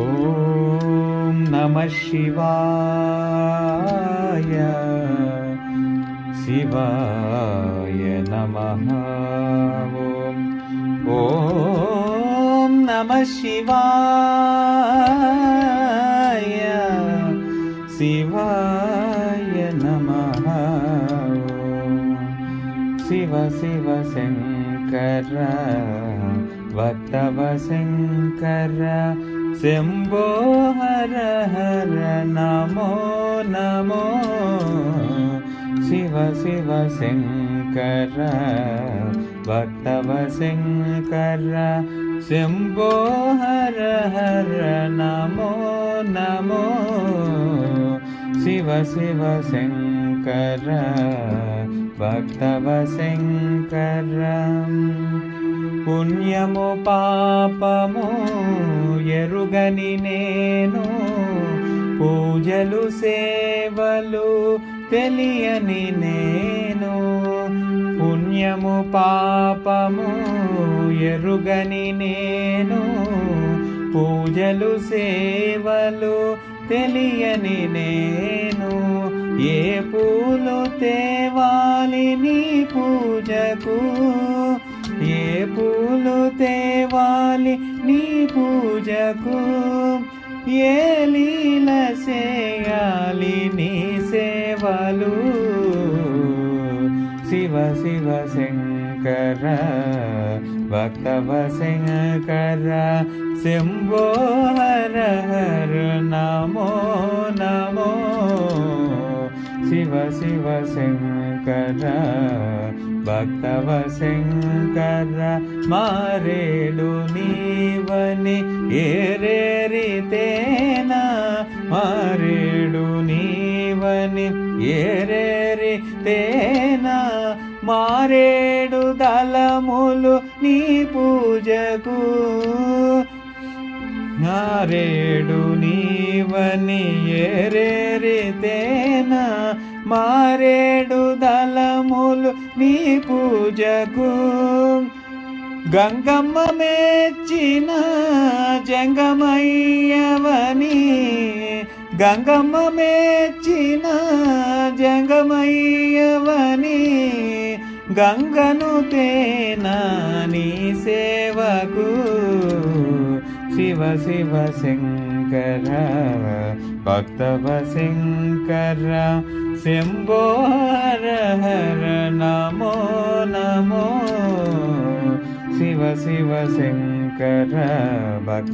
ఓం నమః శివాయ శివాయ నమః. ఓం నమః శివాయ శివాయ నమః. శివ శివ శంకర భక్తవ శంకర శంభో హర హర నమో నమో. శివ శివ శంకర భక్తవ శంకర శంభో హర హర నమో నమో. శివ శివ శంకర భక్తవ శంకర. పుణ్యము పాపము ఎరుగని నేను, పూజలు సేవలు తెలియని నేను. పుణ్యము పాపము ఎరుగని నేను, పూజలు సేవలు తెలియని నేను. ఏ పూలు తేవాలి నీ పూజకు, ఏ పూలు తేవాలి నీ పూజకు, ఏ లీల చేయాలి నీ సేవలు. శివ శివ శంకర భక్తవ శంకర శంభో హర హర నమో నమో. శివ శివ శంకర భక్తవ శంకర మారేడు నీవని ఏరేరితేనా, మారేడు నీవని ఏరేరితేనా. మారేడు దళములు నీ పూజకు, మారేడు నీవని ఏరేరితేనా. మారేడు దళములు నీ పూజకు. గంగమ్మ మెచ్చిన జంగమయ్యవని, గంగమ్మ మెచ్చిన జంగమయ్యవని. గంగను తేనా నీ సేవకు. శివ శివ శంకర భక్తవ శంకర శంభో హర హర నమో నమో. శివ శివ శంకర భక్త